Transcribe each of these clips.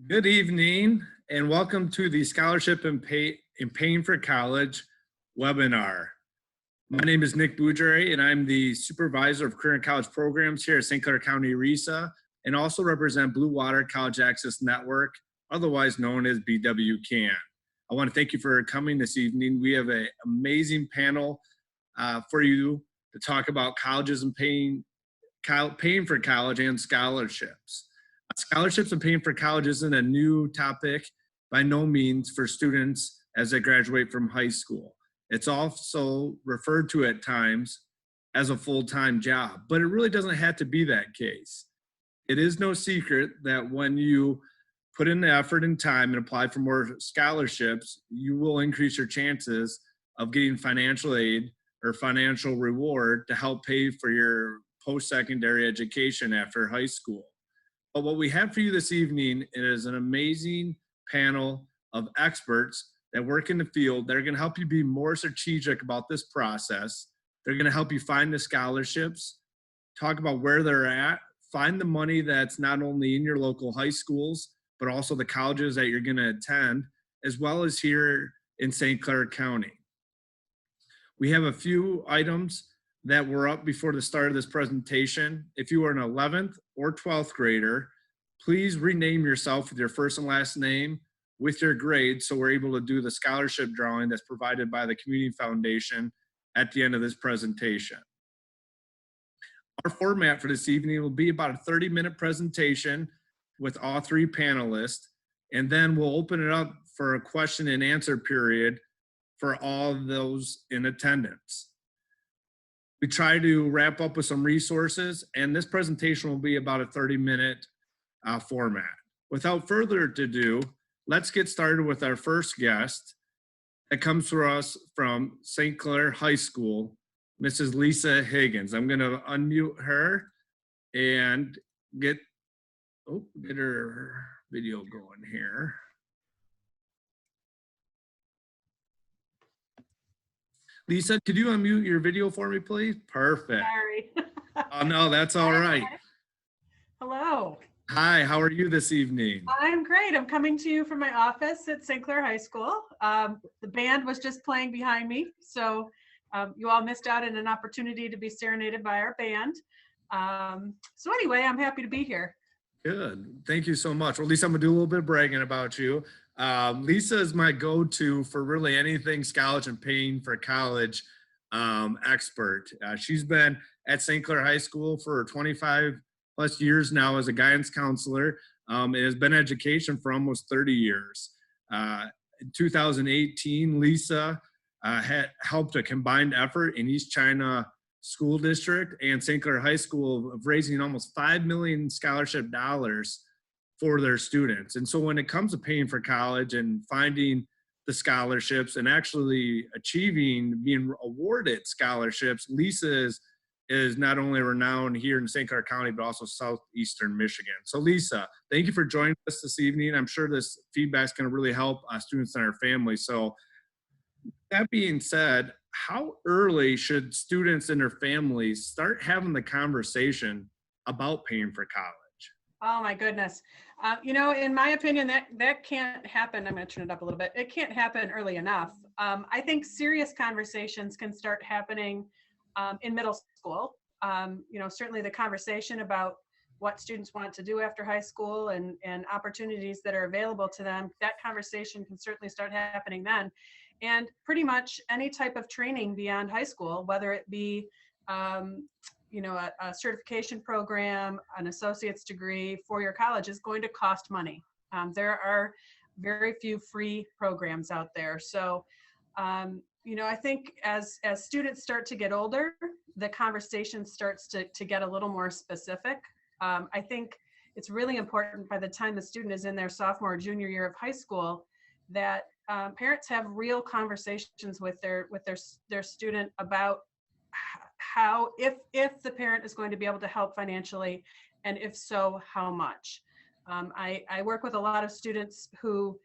Good evening and welcome to the Scholarship and Paying for College webinar. My name is Nick Boudry and I'm the Supervisor of Career and College Programs here at Sinclair County RESA and also represent Blue Water College Access Network, otherwise known as BWCAN. I want to thank you for coming this evening. We have an amazing panel for you to talk about colleges and paying for college and scholarships. Scholarships and paying for college isn't a new topic by no means for students as they graduate from high school. It's also referred to at times as a full-time job, but it really doesn't have to be that case. It is no secret that when you put in the effort and time and apply for more scholarships, you will increase your chances of getting financial aid or financial reward to help pay for your post-secondary education after high school. But what we have for you this evening is an amazing panel of experts that work in the field that are going to help you be more strategic about this process. They're going to help you find the scholarships, talk about where they're at, find the money that's not only in your local high schools, but also the colleges that you're going to attend, as well as here in St. Clair County. We have a few items that were up before the start of this presentation. If you are an 11th or 12th grader, please rename yourself with your first and last name with your grade so we're able to do the scholarship drawing that's provided by the Community Foundation at the end of this presentation. Our format for this evening will be about a 30-minute presentation with all three panelists, and then we'll open it up for a question and answer period for all of those in attendance. We try to wrap up with some resources, and this presentation will be about a 30-minute format. Without further ado, let's get started with our first guest that comes to us from St. Clair High School, Mrs. Lisa Higgins. I'm going to unmute her and get her video going here. Lisa, could you unmute your video for me, please? Perfect. Sorry. Oh, no, that's all right. Hello. Hi, how are you this evening? I'm great. I'm coming to you from my office at St. Clair High School. The band was just playing behind me, so you all missed out on an opportunity to be serenaded by our band. So anyway, I'm happy to be here. Good. Thank you so much. Well, Lisa, I'm going to do a little bit of bragging about you. Lisa is my go-to for really anything scholarship and paying for college expert. She's been at St. Clair High School for 25 plus years now as a guidance counselor. It has been education for almost 30 years. In 2018, Lisa had helped a combined effort in East China School District and St. Clair High School of raising almost $5 million scholarship dollars for their students. And so when it comes to paying for college and finding the scholarships and actually achieving being awarded scholarships, Lisa is not only renowned here in St. Clair County, but also Southeastern Michigan. So Lisa, thank you for joining us this evening. I'm sure this feedback is going to really help students and our families. So that being said, how early should students and their families start having the conversation about paying for college? Oh my goodness. You know, in my opinion, that can't happen. I'm going to turn it up a little bit. It can't happen early enough. I think serious conversations can start happening in middle school. You know, certainly the conversation about what students want to do after high school and opportunities that are available to them, that conversation can certainly start happening then. And pretty much any type of training beyond high school, whether it be you know, a certification program, an associate's degree, four-year college is going to cost money. There are very few free programs out there. So, you know, I think as students start to get older, the conversation starts to get a little more specific. I think it's really important by the time the student is in their sophomore or junior year of high school that parents have real conversations with their student about how, if the parent is going to be able to help financially, and if so, how much. I work with a lot of students who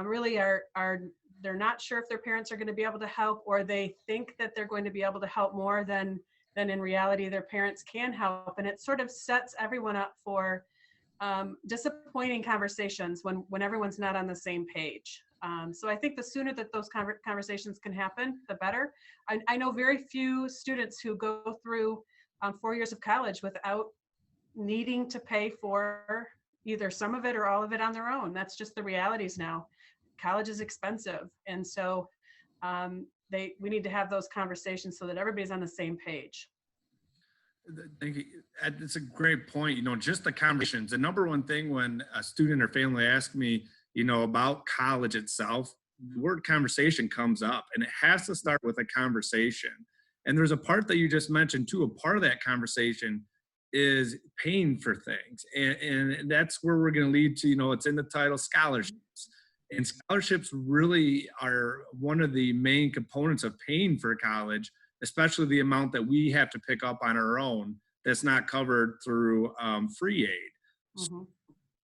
really they're not sure if their parents are going to be able to help, or they think that they're going to be able to help more than in reality their parents can help. And it sort of sets everyone up for disappointing conversations when everyone's not on the same page. So I think the sooner that those conversations can happen, the better. I know very few students who go through 4 years of college without needing to pay for either some of it or all of it on their own. That's just the realities now. College is expensive. And so we need to have those conversations so that everybody's on the same page. Thank you. It's a great point. Just the conversations. The number one thing when a student or family asks me, about college itself, the word conversation comes up, and it has to start with a conversation. And there's a part that you just mentioned too. A part of that conversation is paying for things. And that's where we're going to lead to, it's in the title, scholarships. And scholarships really are one of the main components of paying for college, especially the amount that we have to pick up on our own that's not covered through free aid. Mm-hmm. So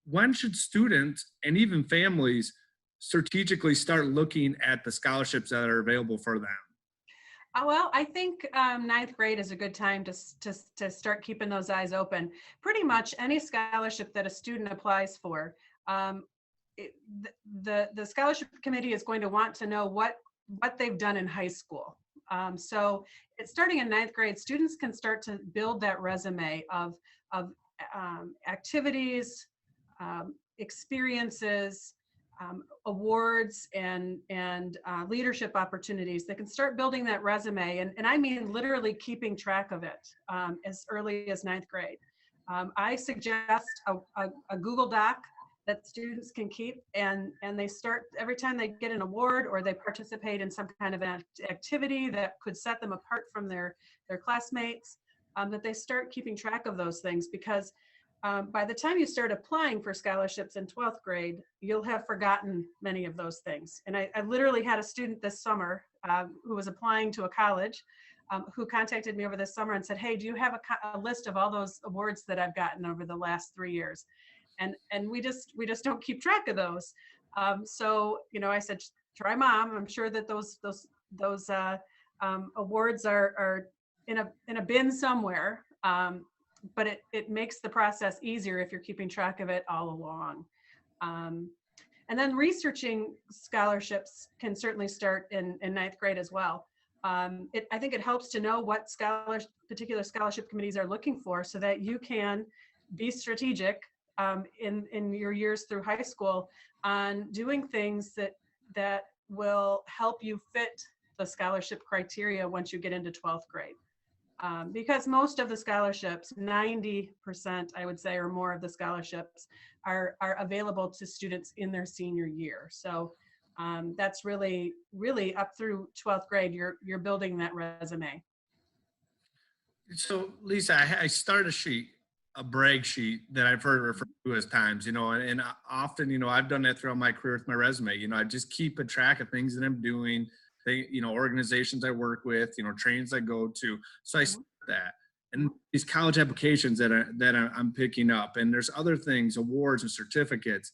when should students and even families strategically start looking at the scholarships that are available for them? Well, I think ninth grade is a good time to start keeping those eyes open. Pretty much any scholarship that a student applies for, the scholarship committee is going to want to know what they've done in high school. So it's starting in ninth grade, students can start to build that resume of activities, experiences, awards, and leadership opportunities. They can start building that resume, and I mean literally keeping track of it as early as ninth grade. I suggest a Google Doc that students can keep, and they start every time they get an award or they participate in some kind of an activity that could set them apart from their classmates, that they start keeping track of those things, because by the time you start applying for scholarships in 12th grade, you'll have forgotten many of those things. And I literally had a student this summer who was applying to a college who contacted me over this summer and said, hey, do you have a list of all those awards that I've gotten over the last 3 years? And we just don't keep track of those. So, I said, try Mom. I'm sure that those awards are in a bin somewhere. But it makes the process easier if you're keeping track of it all along. And then researching scholarships can certainly start in ninth grade as well. I think it helps to know what particular scholarship committees are looking for, so that you can be strategic in your years through high school on doing things that will help you fit the scholarship criteria once you get into 12th grade. Because most of the scholarships, 90%, I would say, or more of the scholarships are available to students in their senior year. So that's really up through 12th grade, you're building that resume. So Lisa, I start a brag sheet that I've heard referred to as times, and often, I've done that throughout my career with my resume. I just keep a track of things that I'm doing, organizations I work with, trainings I go to. So I start that, and these college applications that I'm picking up, and there's other things, awards and certificates.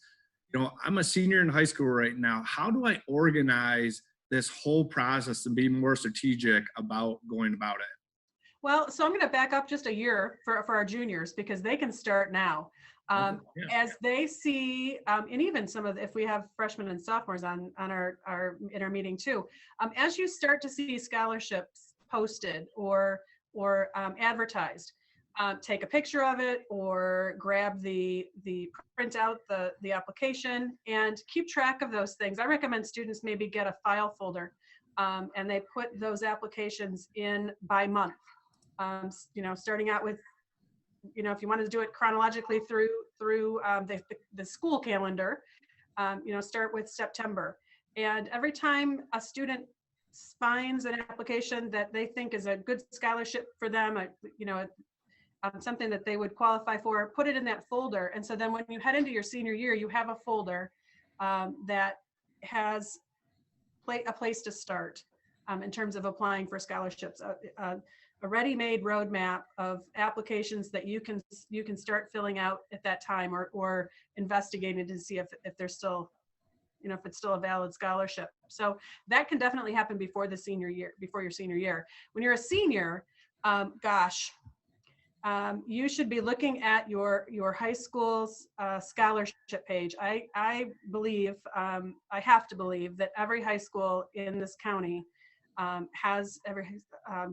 I'm a senior in high school right now. How do I organize this whole process and be more strategic about going about it? Well, so I'm going to back up just a year for our juniors, because they can start now. As they see, and even if we have freshmen and sophomores in our meeting too, as you start to see scholarships posted or advertised, take a picture of it or grab print out the application and keep track of those things. I recommend students maybe get a file folder and they put those applications in by month. Starting out with, if you wanted to do it chronologically through the school calendar, start with September. And every time a student finds an application that they think is a good scholarship for them, something that they would qualify for, put it in that folder. And so then when you head into your senior year, you have a folder that has a place to start in terms of applying for scholarships. A ready-made roadmap of applications that you can start filling out at that time, or investigating to see if there's still, if it's still a valid scholarship. So that can definitely happen before your senior year. When you're a senior, you should be looking at your high school's scholarship page. I believe, I have to believe that every high school in this county has, every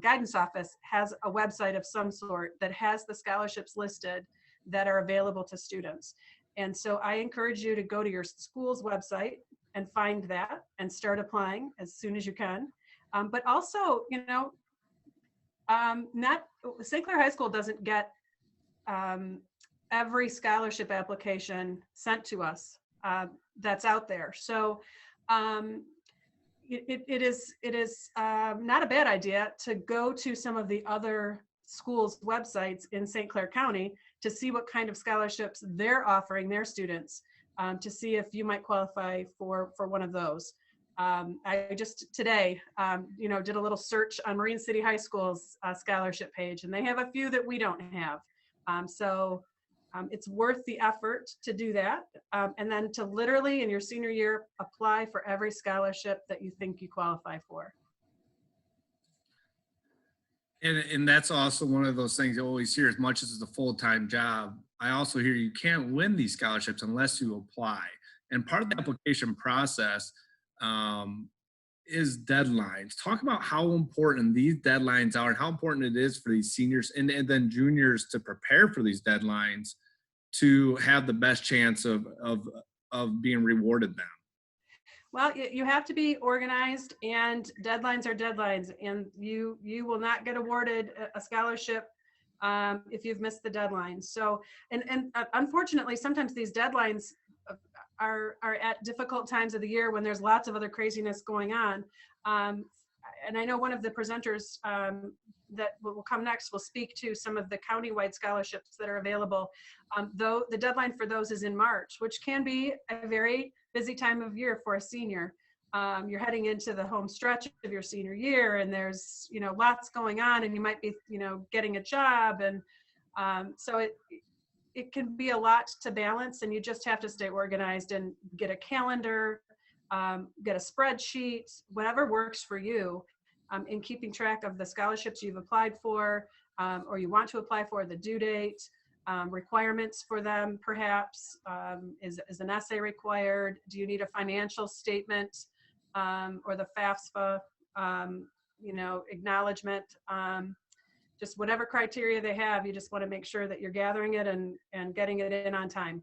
guidance office has a website of some sort that has the scholarships listed that are available to students. And so I encourage you to go to your school's website and find that and start applying as soon as you can. But also, you know, not Sinclair High School doesn't get every scholarship application sent to us that's out there. So it is not a bad idea to go to some of the other schools' websites in St. Clair County to see what kind of scholarships they're offering their students, to see if you might qualify for one of those. I just today, you know, did a little search on Marine City High School's scholarship page, and they have a few that we don't have. So it's worth the effort to do that, and then to literally in your senior year apply for every scholarship that you think you qualify for. And that's also one of those things you always hear, as much as it's a full-time job, I also hear you can't win these scholarships unless you apply. And part of the application process is deadlines. Talk about how important these deadlines are and how important it is for these seniors and then juniors to prepare for these deadlines to have the best chance of being rewarded them. Well, you have to be organized, and deadlines are deadlines, and you will not get awarded a scholarship if you've missed the deadline. So, and unfortunately, sometimes these deadlines are at difficult times of the year when there's lots of other craziness going on. And I know one of the presenters that will come next will speak to some of the countywide scholarships that are available. Though the deadline for those is in March, which can be a very busy time of year for a senior. You're heading into the home stretch of your senior year, and there's, you know, lots going on, and you might be, you know, getting a job, and so it can be a lot to balance, and you just have to stay organized and get a calendar, get a spreadsheet, whatever works for you, in keeping track of the scholarships you've applied for, or you want to apply for, the due date, requirements for them, perhaps. Is an essay required? Do you need a financial statement, or the FAFSA, you know, acknowledgement? Just whatever criteria they have, you just want to make sure that you're gathering it and getting it in on time.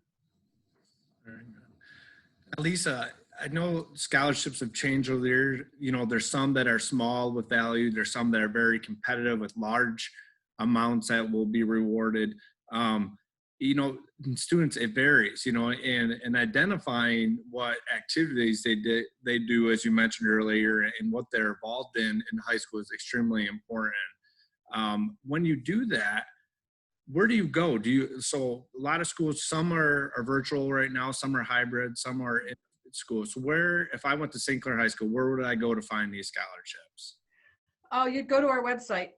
Very good. Lisa, I know scholarships have changed over the years. You know, there's some that are small with value. There's some that are very competitive with large amounts that will be rewarded. You know, students, it varies, you know, and identifying what activities they do, as you mentioned earlier, and what they're involved in high school is extremely important. When you do that, where do you go? So a lot of schools, some are virtual right now, some are hybrid, some are in school. So where, if I went to St. Clair High School, where would I go to find these scholarships? Oh, you'd go to our website.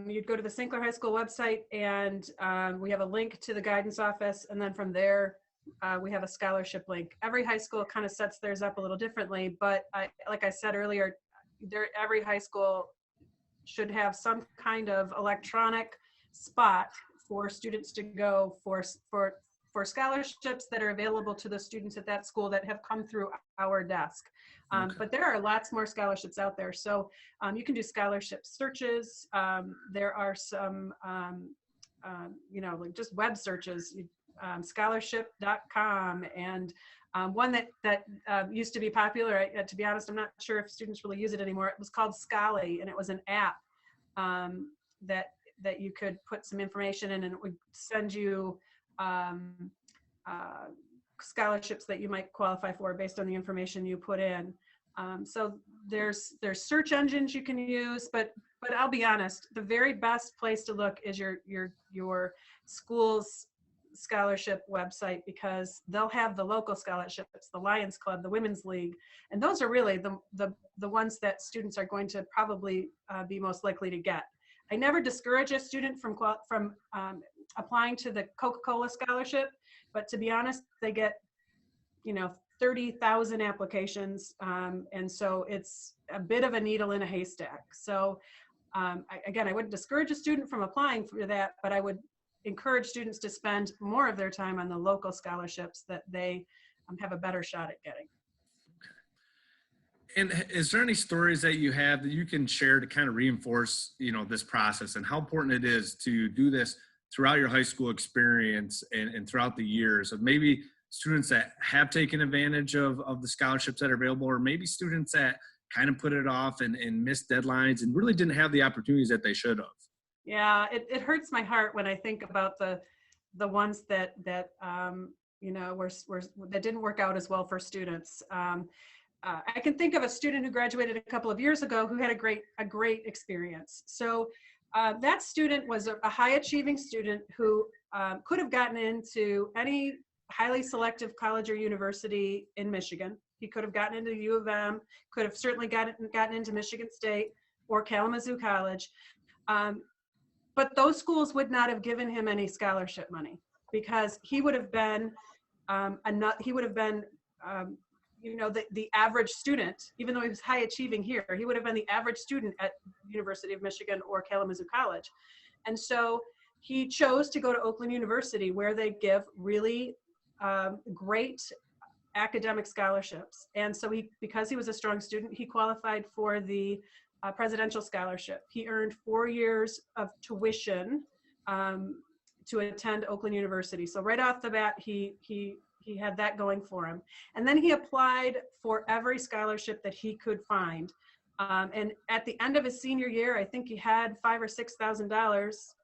You'd go to the St. Clair High School website, and we have a link to the guidance office. And then from there, we have a scholarship link. Every high school kind of sets theirs up a little differently, but like I said earlier, every high school should have some kind of electronic spot for students to go for scholarships that are available to the students at that school that have come through our desk. Okay. But there are lots more scholarships out there. So you can do scholarship searches. There are some, you know, like just web searches, scholarship.com, and one that used to be popular, to be honest, I'm not sure if students really use it anymore. It was called Scholly, and it was an app that you could put some information in, and it would send you scholarships that you might qualify for based on the information you put in. So there's search engines you can use, but I'll be honest, the very best place to look is your school's scholarship website, because they'll have the local scholarships, the Lions Club, the Women's League, and those are really the ones that students are going to probably be most likely to get. I never discourage a student from applying to the Coca-Cola scholarship, but to be honest, they get, you know, 30,000 applications, and so it's a bit of a needle in a haystack. So again, I wouldn't discourage a student from applying for that, but I would encourage students to spend more of their time on the local scholarships that they have a better shot at getting. And is there any stories that you have that you can share to kind of reinforce, this process and how important it is to do this throughout your high school experience and throughout the years of maybe students that have taken advantage of the scholarships that are available, or maybe students that kind of put it off and missed deadlines and really didn't have the opportunities that they should have? Yeah, it hurts my heart when I think about the ones that that didn't work out as well for students. I can think of a student who graduated a couple of years ago who had a great experience. So that student was a high achieving student who could have gotten into any highly selective college or university in Michigan. He could have gotten into U of M, could have certainly gotten into Michigan State or Kalamazoo College. But those schools would not have given him any scholarship money because he would have been the average student, even though he was high achieving here, he would have been the average student at University of Michigan or Kalamazoo College. And so he chose to go to Oakland University, where they give really great academic scholarships. And so because he was a strong student, he qualified for the presidential scholarship. He earned 4 years of tuition to attend Oakland University. So right off the bat, he had that going for him. And then he applied for every scholarship that he could find. And at the end of his senior year, I think he had $5,000 or $6,000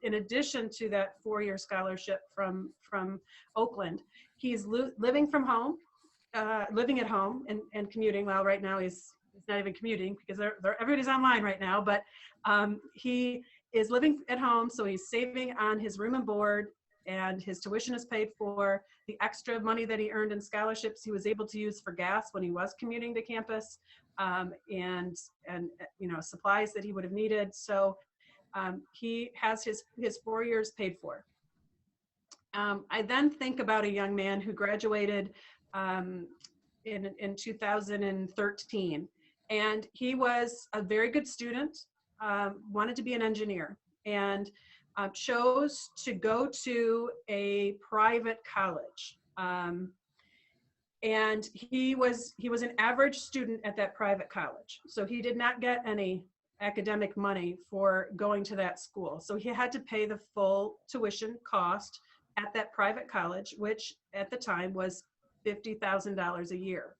in addition to that 4-year scholarship from Oakland. He's living at home and commuting. Well, right now he's not even commuting because everybody's online right now, but he is living at home. So he's saving on his room and board, and his tuition is paid for. The extra money that he earned in scholarships, he was able to use for gas when he was commuting to campus, and supplies that he would have needed. So he has his 4 years paid for. I then think about a young man who graduated in 2013, and he was a very good student, wanted to be an engineer, and chose to go to a private college. And he was an average student at that private college. So he did not get any academic money for going to that school. So he had to pay the full tuition cost at that private college, which at the time was $50,000 a year.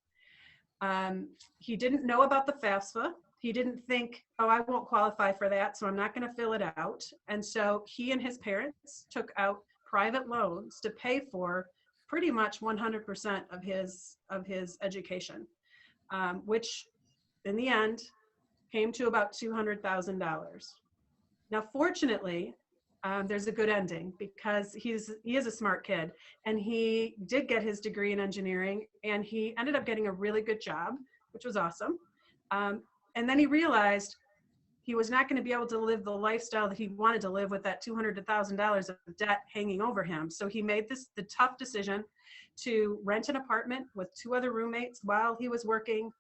He didn't know about the FAFSA. He didn't think, oh, I won't qualify for that, so I'm not going to fill it out. And so he and his parents took out private loans to pay for pretty much 100% of his education, which in the end came to about $200,000. Now, fortunately, there's a good ending because he is a smart kid, and he did get his degree in engineering, and he ended up getting a really good job, which was awesome. And then he realized he was not going to be able to live the lifestyle that he wanted to live with that $200,000 to $1,000 of debt hanging over him. So he made the tough decision to rent an apartment with 2 other roommates while he was working.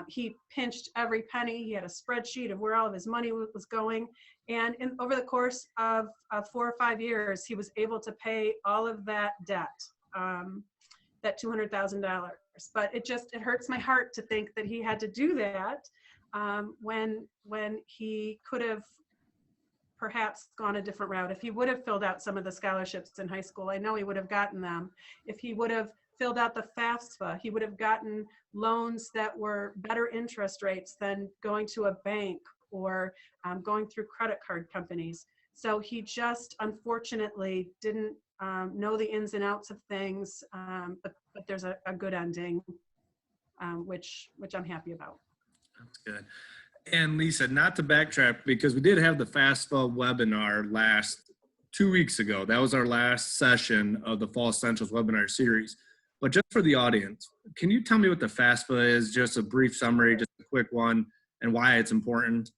He pinched every penny. He had a spreadsheet of where all of his money was going. And over the course of 4 or 5 years, he was able to pay all of that debt, that $200,000. But it hurts my heart to think that he had to do that when he could have perhaps gone a different route. If he would have filled out some of the scholarships in high school, I know he would have gotten them. If he would have filled out the FAFSA, he would have gotten loans that were better interest rates than going to a bank or going through credit card companies. So he just unfortunately didn't know the ins and outs of things, but there's a good ending, which I'm happy about. That's good. And Lisa, not to backtrack, because we did have the Fafsa webinar last 2 weeks ago. That was our last session of the Fall Essentials webinar series. But just for the audience, can you tell me what the Fafsa is? Just a brief summary, just a quick one, and why it's important.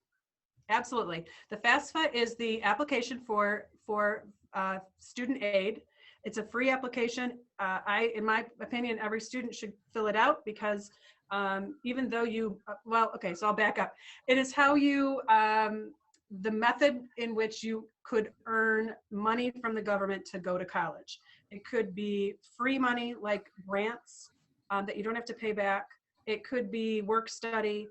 Absolutely. The FAFSA is the application for student aid. It's a free application. In my opinion, every student should fill it out because even though so I'll back up. It is how you the method in which you could earn money from the government to go to college. It could be free money like grants that you don't have to pay back. It could be work study.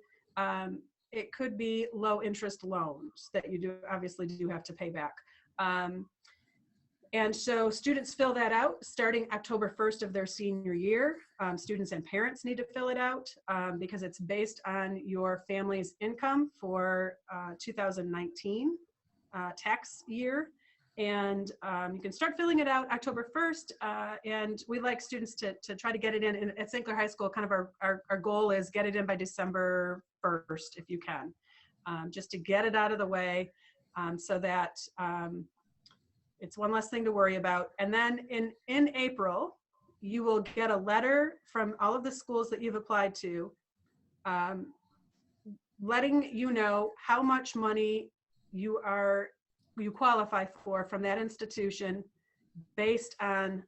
It could be low interest loans that you obviously do have to pay back. And so students fill that out starting October 1st of their senior year. Students and parents need to fill it out because it's based on your family's income for 2019 tax year. And you can start filling it out October 1st. And we like students to try to get it in. And at Sinclair High School, kind of our goal is get it in by December 1st, if you can, just to get it out of the way so that it's one less thing to worry about. And then in April, you will get a letter from all of the schools that you've applied to, letting you know how much money you qualify for from that institution based on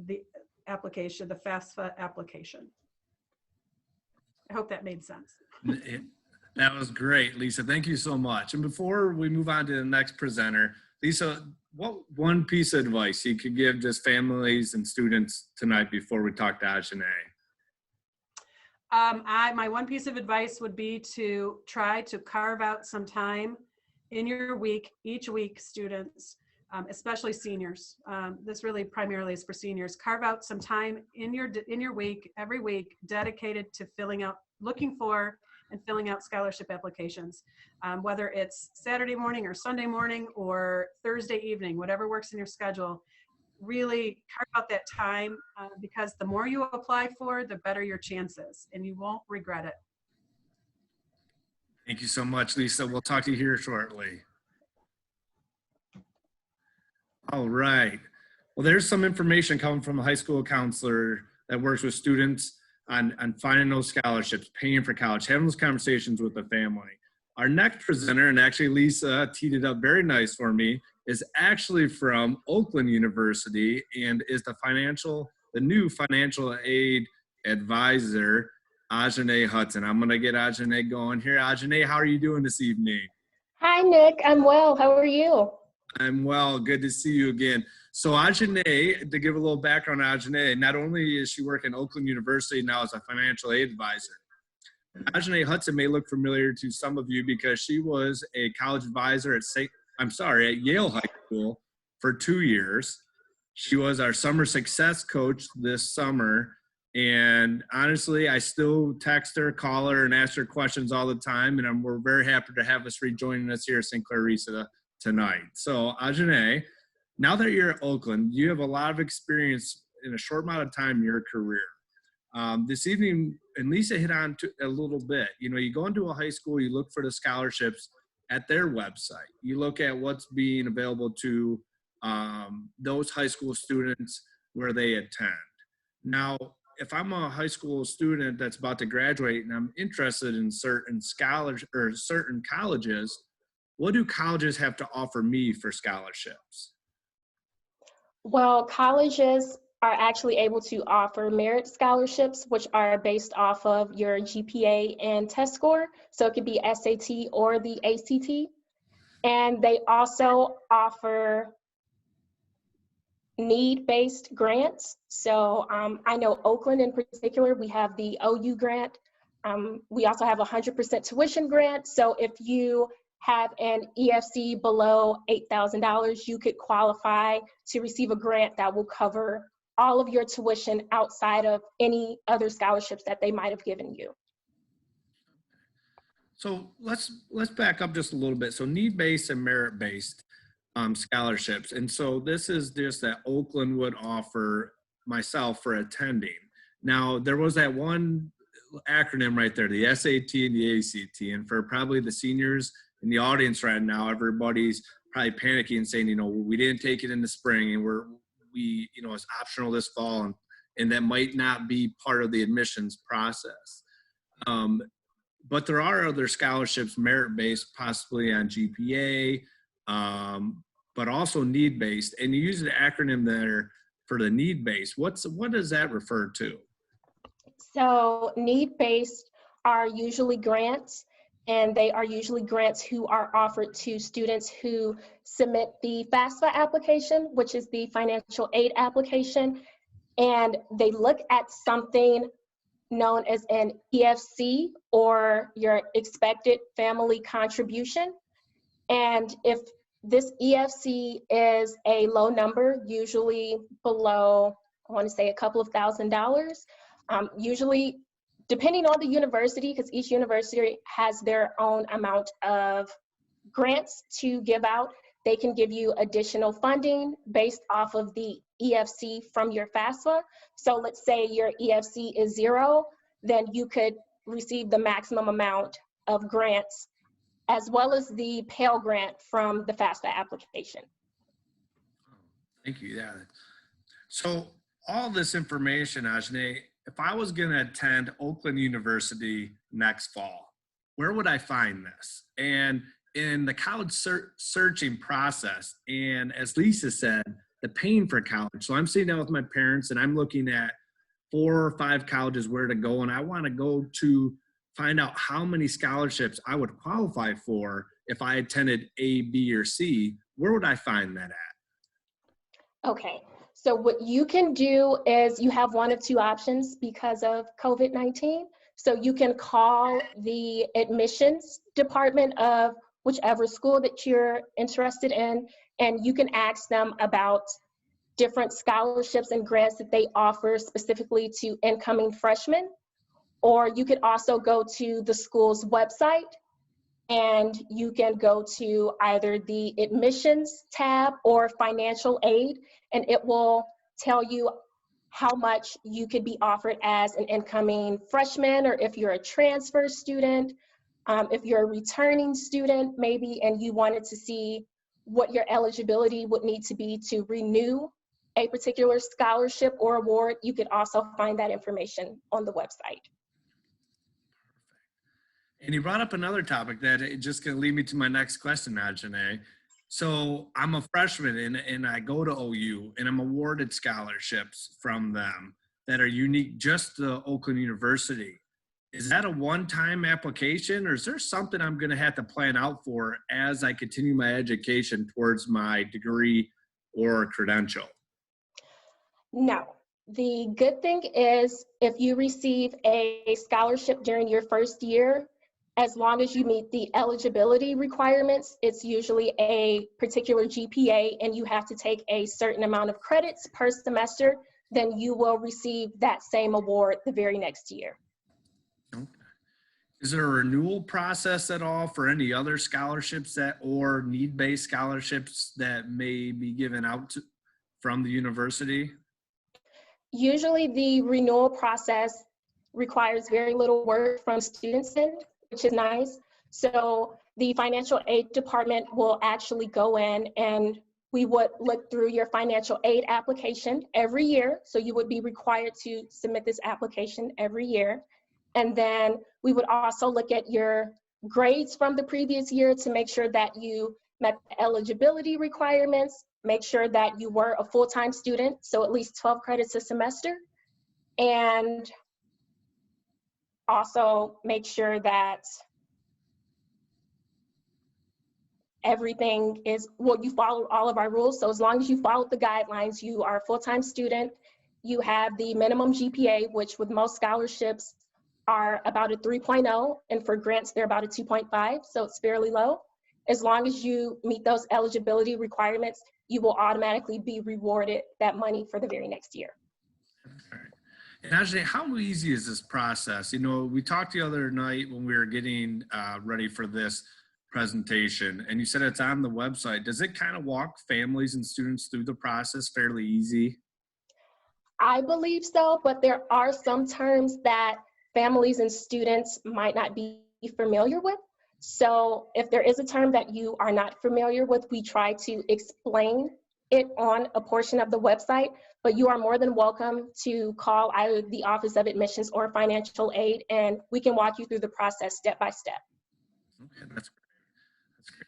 the application, the FAFSA application. I hope that made sense. That was great, Lisa. Thank you so much. And before we move on to the next presenter, Lisa, what one piece of advice you could give just families and students tonight before we talk to Ajane? My one piece of advice would be to try to carve out some time in your week, each week, students, especially seniors. This really primarily is for seniors. Carve out some time in your week, every week, dedicated to looking for and filling out scholarship applications, whether it's Saturday morning or Sunday morning or Thursday evening, whatever works in your schedule. Really carve out that time because the more you apply for, the better your chances, and you won't regret it. Thank you so much, Lisa. We'll talk to you here shortly. All right. Well, there's some information coming from a high school counselor that works with students on finding those scholarships, paying for college, having those conversations with the family. Our next presenter, and actually Lisa teed it up very nice for me, is actually from Oakland University and is the new financial aid advisor, Ajane Hudson. I'm going to get Ajane going here. Ajane, how are you doing this evening? Hi, Nick. I'm well. How are you? I'm well. Good to see you again. So Ajane, to give a little background on Ajane, not only is she working at Oakland University now as a financial aid advisor, Ajane Hudson may look familiar to some of you because she was a college advisor at Yale High School for 2 years. She was our summer success coach this summer. And honestly, I still text her, call her, and ask her questions all the time. And we're very happy to have us rejoining us here at Sinclair tonight. So Ajane, now that you're at Oakland, you have a lot of experience in a short amount of time in your career. This evening, and Lisa hit on to a little bit, you go into a high school, you look for the scholarships at their website. You look at what's being available to those high school students where they attend. Now, if I'm a high school student that's about to graduate and I'm interested in certain colleges, what do colleges have to offer me for scholarships? Well, colleges are actually able to offer merit scholarships, which are based off of your GPA and test score. So it could be SAT or the ACT. And they also offer need-based grants. So I know Oakland in particular, we have the OU grant. We also have 100% tuition grant. So if you have an EFC below $8,000, you could qualify to receive a grant that will cover all of your tuition outside of any other scholarships that they might have given you. So let's back up just a little bit. So need-based and merit-based scholarships. And so this is just that Oakland would offer myself for attending. Now, there was that one acronym right there, the SAT and the ACT. And for probably the seniors in the audience right now, everybody's probably panicking and saying, we didn't take it in the spring and it's optional this fall. And that might not be part of the admissions process. But there are other scholarships, merit-based, possibly on GPA, but also need-based. And you use the acronym there for the need-based. What does that refer to? So need-based are usually grants, and they are usually grants who are offered to students who submit the FAFSA application, which is the financial aid application, and they look at something known as an EFC, or your expected family contribution. And if this EFC is a low number, usually below, I want to say a couple of $1,000s, usually depending on the university, because each university has their own amount of grants to give out, they can give you additional funding based off of the EFC from your FAFSA. So let's say your EFC is 0, then you could receive the maximum amount of grants, as well as the Pell Grant from the FAFSA application. Thank you. Yeah. So all this information, Ajane, if I was going to attend Oakland University next fall, where would I find this? And in the college searching process, and as Lisa said, the paying for college. So I'm sitting down with my parents and I'm looking at 4 or 5 colleges where to go, and I want to go to find out how many scholarships I would qualify for if I attended A, B, or C. Where would I find that at? Okay, so what you can do is you have one of 2 options because of COVID-19. So you can call the admissions department of whichever school that you're interested in, and you can ask them about different scholarships and grants that they offer specifically to incoming freshmen. Or you could also go to the school's website and you can go to either the admissions tab or financial aid, and it will tell you how much you could be offered as an incoming freshman, or if you're a transfer student, if you're a returning student maybe, and you wanted to see what your eligibility would need to be to renew a particular scholarship or award, you could also find that information on the website. And you brought up another topic that it just going to lead me to my next question, Ajane. So I'm a freshman and I go to OU and I'm awarded scholarships from them that are unique just to Oakland University. Is that a one-time application, or is there something I'm going to have to plan out for as I continue my education towards my degree or credential? No. The good thing is if you receive a scholarship during your first year, as long as you meet the eligibility requirements, it's usually a particular GPA and you have to take a certain amount of credits per semester, then you will receive that same award the very next year. Okay. Is there a renewal process at all for any other scholarships that, or need-based scholarships that may be given out from the university? Usually the renewal process requires very little work from students' end, which is nice. So the financial aid department will actually go in and we would look through your financial aid application every year. So you would be required to submit this application every year. And then we would also look at your grades from the previous year to make sure that you met the eligibility requirements, make sure that you were a full-time student, so at least 12 credits a semester, and also make sure that everything is, well, you follow all of our rules. So as long as you follow the guidelines, you are a full-time student, you have the minimum GPA, which with most scholarships are about a 3.0, and for grants, they're about a 2.5, so it's fairly low. As long as you meet those eligibility requirements, you will automatically be rewarded that money for the very next year. Okay. And Ajay, how easy is this process? You know, we talked the other night when we were getting ready for this presentation, and you said it's on the website. Does it kind of walk families and students through the process fairly easy? I believe so, but there are some terms that families and students might not be familiar with. So if there is a term that you are not familiar with, we try to explain it on a portion of the website, but you are more than welcome to call either the Office of Admissions or Financial Aid, and we can walk you through the process step by step. Okay, that's great.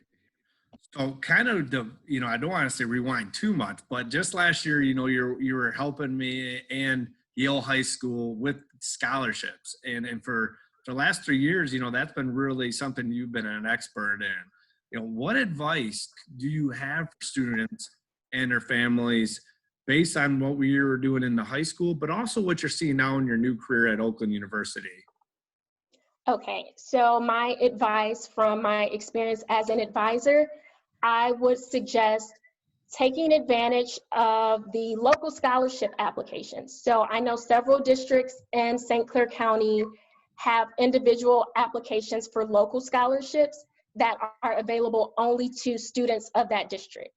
That's great. So kind of the, you know, I don't want to say rewind too much, but just last year, you know, you were helping me and Yale High School with scholarships, and for for the last 3 years, that's been really something you've been an expert in. What advice do you have for students and their families based on what we were doing in the high school, but also what you're seeing now in your new career at Oakland University? Okay, so my advice from my experience as an advisor, I would suggest taking advantage of the local scholarship applications. So I know several districts in St. Clair County have individual applications for local scholarships that are available only to students of that district.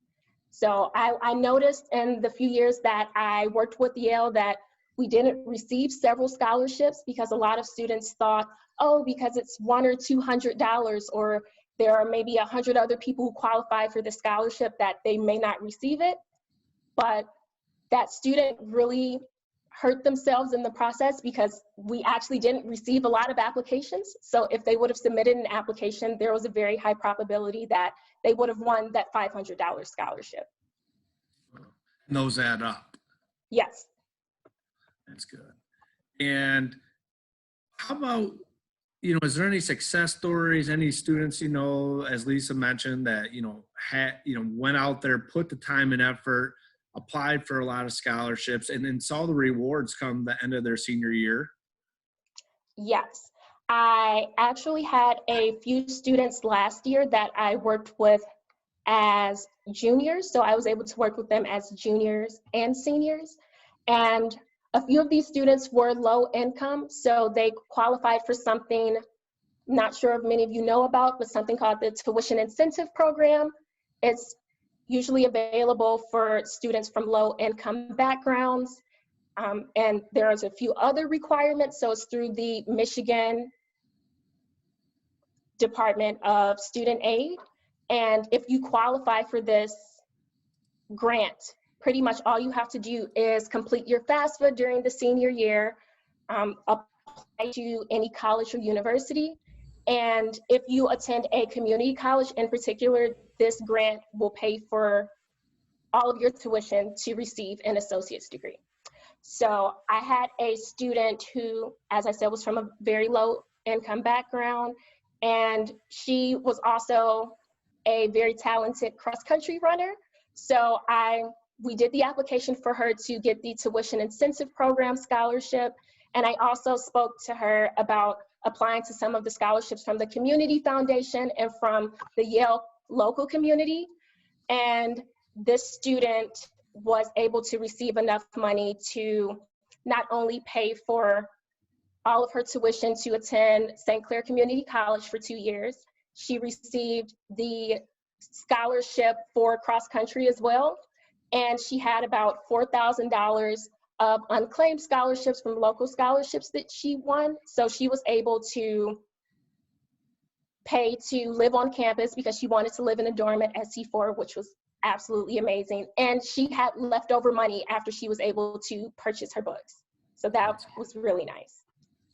So I noticed in the few years that I worked with Yale that we didn't receive several scholarships because a lot of students thought, oh, because it's $100 or $200, or there are maybe 100 other people who qualify for the scholarship, that they may not receive it. But that student really hurt themselves in the process because we actually didn't receive a lot of applications. So if they would have submitted an application, there was a very high probability that they would have won that $500 scholarship. And those add up. Yes. That's good. And how about, is there any success stories, any students, as Lisa mentioned, that, went out there, put the time and effort, applied for a lot of scholarships, and then saw the rewards come the end of their senior year? Yes. I actually had a few students last year that I worked with as juniors. So I was able to work with them as juniors and seniors. And a few of these students were low income, so they qualified for something, not sure if many of you know about, but something called the Tuition Incentive Program. It's usually available for students from low income backgrounds. And there's a few other requirements. So it's through the Michigan Department of Student Aid. And if you qualify for this grant, pretty much all you have to do is complete your FAFSA during the senior year, apply to any college or university. And if you attend a community college in particular, this grant will pay for all of your tuition to receive an associate's degree. So I had a student who, as I said, was from a very low income background, and she was also a very talented cross-country runner. So we did the application for her to get the Tuition Incentive Program scholarship. And I also spoke to her about applying to some of the scholarships from the Community Foundation and from the Yale local community. And this student was able to receive enough money to not only pay for all of her tuition to attend St. Clair Community College for 2 years, she received the scholarship for cross country as well. And she had about $4,000 of unclaimed scholarships from local scholarships that she won. So she was able to pay to live on campus because she wanted to live in a dorm at SC4, which was absolutely amazing. And she had leftover money after she was able to purchase her books. So that was really nice.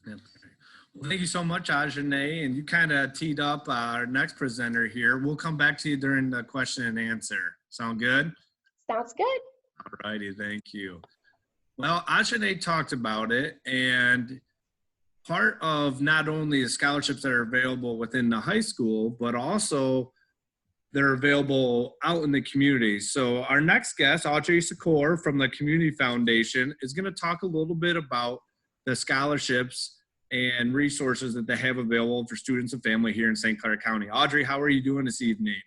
Well, thank you so much, Ajane. And you kind of teed up our next presenter here. We'll come back to you during the question and answer. Sound good? Sounds good. All righty, thank you. Well, Ajane talked about it, and part of not only the scholarships that are available within the high school, but also they're available out in the community. So our next guest, Audrey Secor from the Community Foundation, is going to talk a little bit about the scholarships and resources that they have available for students and family here in St. Clair County. Audrey, how are you doing this evening?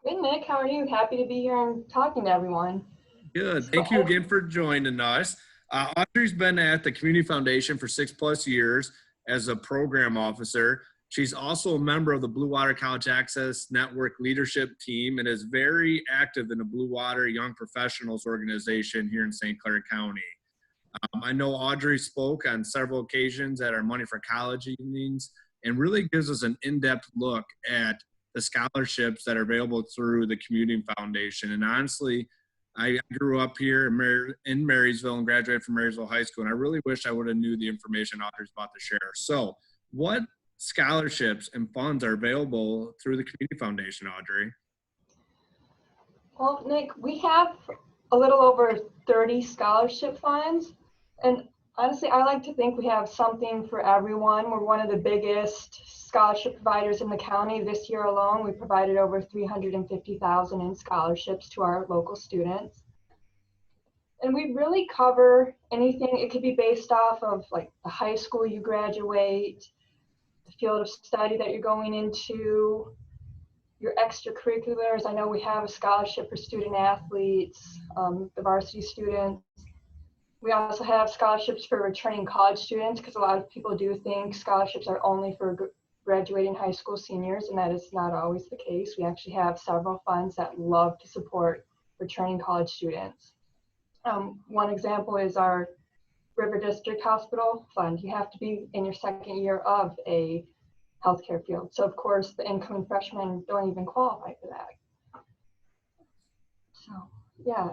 Good, Nick. How are you? Happy to be here and talking to everyone. Good. Thank you again for joining us. Audrey's been at the Community Foundation for 6+ years as a program officer. She's also a member of the Blue Water College Access Network leadership team and is very active in the Blue Water Young Professionals organization here in St. Clair County. I know Audrey spoke on several occasions at our Money for College evenings and really gives us an in-depth look at the scholarships that are available through the Community Foundation. And honestly, I grew up here in Marysville and graduated from Marysville High School, and I really wish I would have knew the information Audrey's about to share. So what scholarships and funds are available through the Community Foundation, Audrey? Well, Nick, we have a little over 30 scholarship funds, and Honestly, I like to think we have something for everyone. We're one of the biggest scholarship providers in the county. This year alone, we provided over $350,000 in scholarships to our local students. And we really cover anything. It could be based off of like the high school you graduate, the field of study that you're going into, your extracurriculars. I know we have a scholarship for student athletes, the varsity students. We also have scholarships for returning college students, because a lot of people do think scholarships are only for graduating high school seniors, and that is not always the case. We actually have several funds that love to support returning college students. One example is our River District Hospital Fund. You have to be in your second year of a healthcare field. So of course the incoming freshmen don't even qualify for that. So yeah,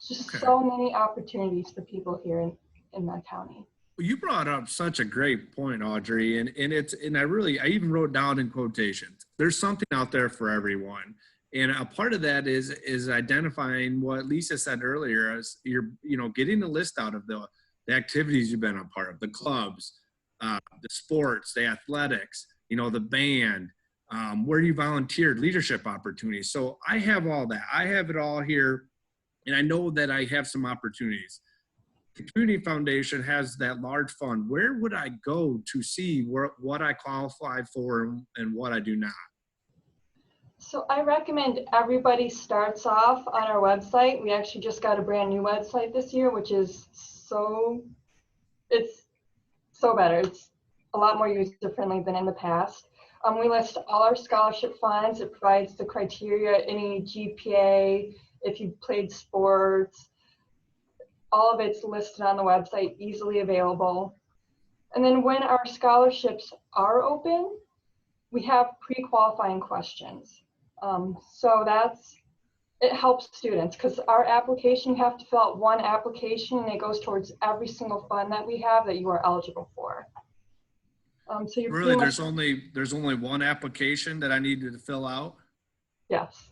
just Okay. so many opportunities for people here in my county. Well, you brought up such a great point, Audrey, and I even wrote down in quotations, there's something out there for everyone. And a part of that is identifying what Lisa said earlier, as you're, getting the list out of the activities you've been a part of, the clubs, the sports, the athletics, the band, where you volunteered, leadership opportunities. So I have all that. I have it all here, and I know that I have some opportunities. The Community Foundation has that large fund. Where would I go to see what I qualify for and what I do not? So I recommend everybody starts off on our website. We actually just got a brand new website this year, which is it's so better. It's a lot more user friendly than in the past. We list all our scholarship funds. It provides the criteria, any GPA, if you played sports, all of it's listed on the website, easily available. And then when our scholarships are open, we have pre-qualifying questions. So it helps students, because our application, you have to fill out one application, and it goes towards every single fund that we have that you are eligible for. So you're Really, pretty there's only one application that I needed to fill out? yes.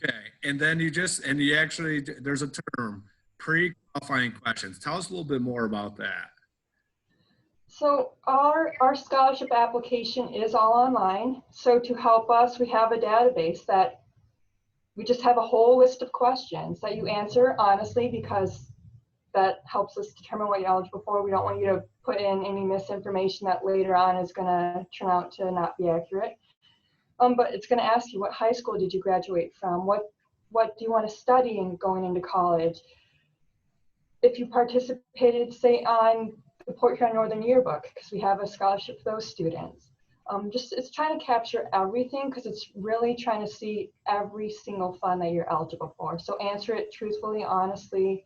Okay, and then there's a term, pre-qualifying questions. Tell us a little bit more about that. So our scholarship application is all online. So to help us, we have a database that we just have a whole list of questions that you answer honestly, because that helps us determine what you're eligible for. We don't want you to put in any misinformation that later on is going to turn out to not be accurate. But it's going to ask you, what high school did you graduate from? What do you want to study in going into college? If you participated, say, on the Port Huron Northern Yearbook, because we have a scholarship for those students. It's trying to capture everything, because it's really trying to see every single fund that you're eligible for. So answer it truthfully, honestly,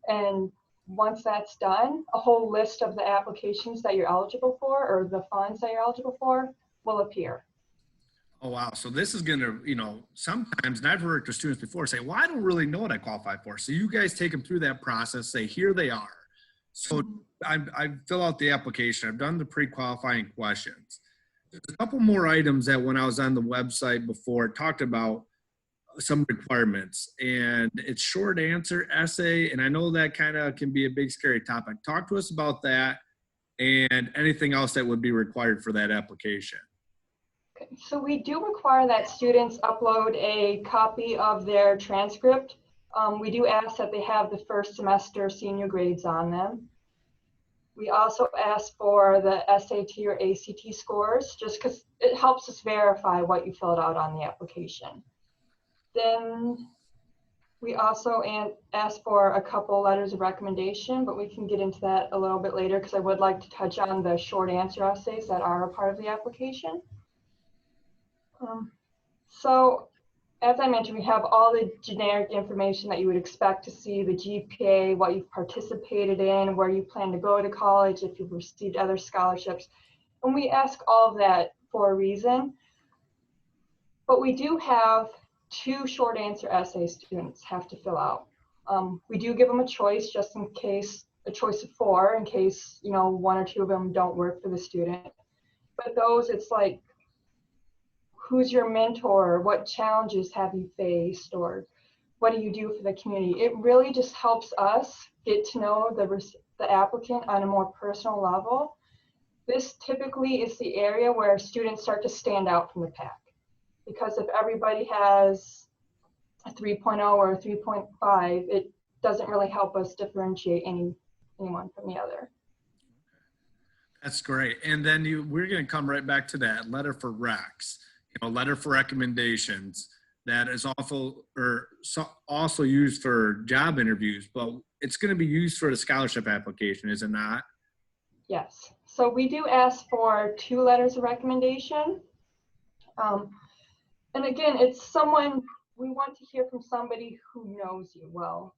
and once that's done, a whole list of the applications that you're eligible for, or the funds that you're eligible for, will appear. Oh, wow. So this is going to, sometimes, and I've worked with students before, say, well, I don't really know what I qualify for. So you guys take them through that process, say, here they are. So I fill out the application. I've done the pre-qualifying questions. There's a couple more items that when I was on the website before, it talked about some requirements, and it's short answer essay. And I know that kind of can be a big, scary topic. Talk to us about that and anything else that would be required for that application. Okay. So we do require that students upload a copy of their transcript. We do ask that they have the first semester senior grades on them. We also ask for the SAT or ACT scores, just because it helps us verify what you filled out on the application. Then we also ask for a couple letters of recommendation, but we can get into that a little bit later, because I would like to touch on the short answer essays that are a part of the application. So as I mentioned, we have all the generic information that you would expect to see, the GPA, what you've participated in, where you plan to go to college, if you've received other scholarships. And we ask all of that for a reason. But we do have 2 short answer essays students have to fill out. We do give them a choice, just in case, a choice of 4, in case, 1 or 2 of them don't work for the student. But those, it's like, who's your mentor? What challenges have you faced? Or what do you do for the community? It really just helps us get to know the the applicant on a more personal level, this typically is the area where students start to stand out from the pack. Because if everybody has a 3.0 or a 3.5, it doesn't really help us differentiate anyone from the other. That's great. And then we're going to come right back to that letter for recs, letter for recommendations. That is also used for job interviews, but it's going to be used for the scholarship application, is it not? Yes. So we do ask for 2 letters of recommendation. And again, it's someone, we want to hear from somebody who knows you well.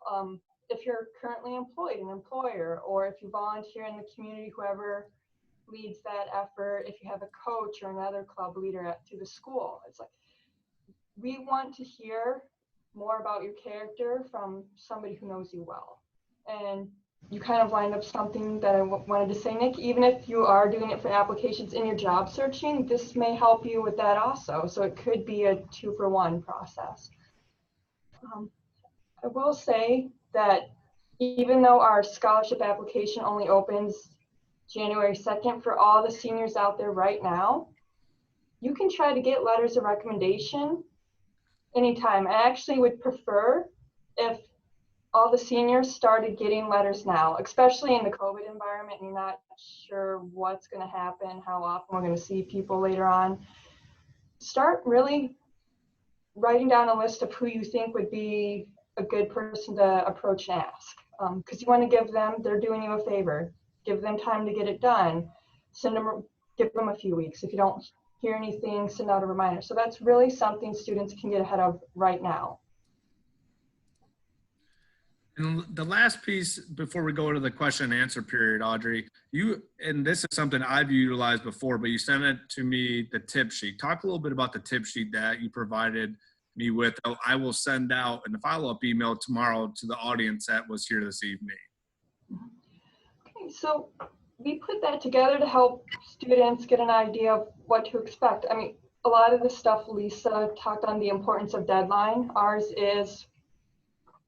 If you're currently employed, an employer, or if you volunteer in the community, whoever leads that effort, if you have a coach or another club leader through the school. It's like, we want to hear more about your character from somebody who knows you well. And you kind of lined up something that I wanted to say, Nick. Even if you are doing it for applications in your job searching, this may help you with that also. So it could be a 2-for-1 process. I will say that even though our scholarship application only opens January 2nd, for all the seniors out there right now, you can try to get letters of recommendation anytime. I actually would prefer if all the seniors started getting letters now, especially in the COVID environment, and you're not sure what's going to happen, how often we're going to see people later on. Start really writing down a list of who you think would be a good person to approach and ask, because you want to give them, they're doing you a favor. Give them time to get it done. Give them a few weeks. If you don't hear anything, send out a reminder. So that's really something students can get ahead of right now. And the last piece before we go to the question and answer period, Audrey, and this is something I've utilized before, but you sent it to me, the tip sheet. Talk a little bit about the tip sheet that you provided me with. I will send out in the follow-up email tomorrow to the audience that was here this evening. Okay, so we put that together to help students get an idea of what to expect. I mean, a lot of the stuff Lisa talked on, the importance of deadline. Ours is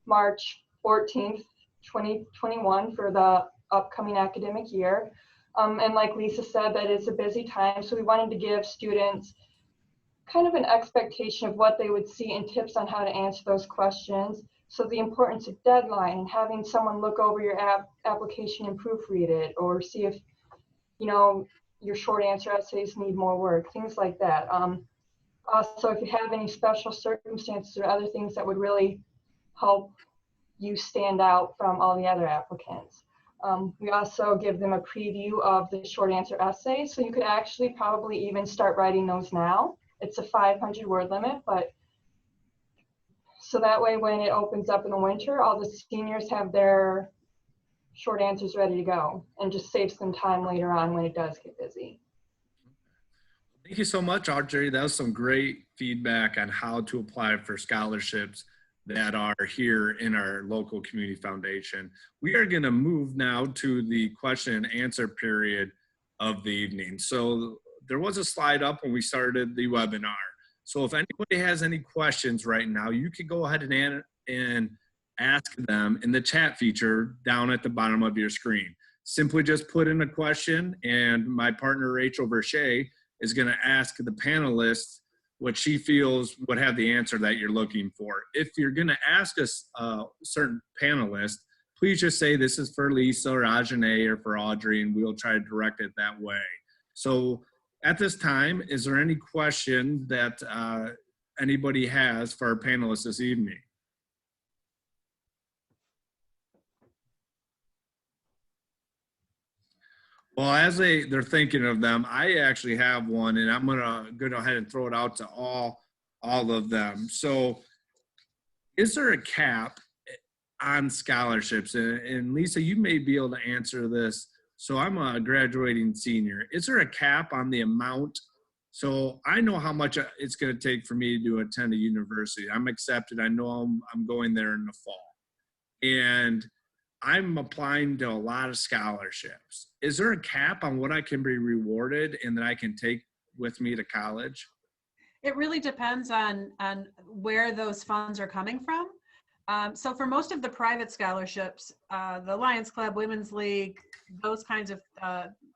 March 14th, 2021 for the upcoming academic year. And like Lisa said, that is a busy time. So we wanted to give students kind of an expectation of what they would see and tips on how to answer those questions. So the importance of deadline and having someone look over your application and proofread it, or see if, your short answer essays need more work, things like that. Also, if you have any special circumstances or other things that would really help you stand out from all the other applicants. We also give them a preview of the short answer essays, so you could actually probably even start writing those now. It's a 500-word limit, but so that way when it opens up in the winter, all the seniors have their short answers ready to go, and just saves them time later on when it does get busy. Thank you so much, Audrey. That was some great feedback on how to apply for scholarships that are here in our local community foundation. We are going to move now to the question and answer period of the evening. So there was a slide up when we started the webinar. So if anybody has any questions right now, you can go ahead and ask them in the chat feature down at the bottom of your screen. Simply just put in a question, and my partner Rachel Verche is going to ask the panelists what she feels would have the answer that you're looking for. If you're going to ask us a certain panelist, please just say this is for Lisa or Ajane or for Audrey, and we'll try to direct it that way. So at this time, is there any question that anybody has for our panelists this evening? Well, as they're thinking of them, I actually have one, and I'm gonna go ahead and throw it out to all of them. So, is there a cap on scholarships? And Lisa, you may be able to answer this. So, I'm a graduating senior. Is there a cap on the amount? So, I know how much it's going to take for me to attend a university. I'm accepted. I know I'm going there in the fall, and I'm applying to a lot of scholarships. Is there a cap on what I can be rewarded and that I can take with me to college? It really depends on where those funds are coming from. So for most of the private scholarships, the Lions Club, Women's League, those kinds of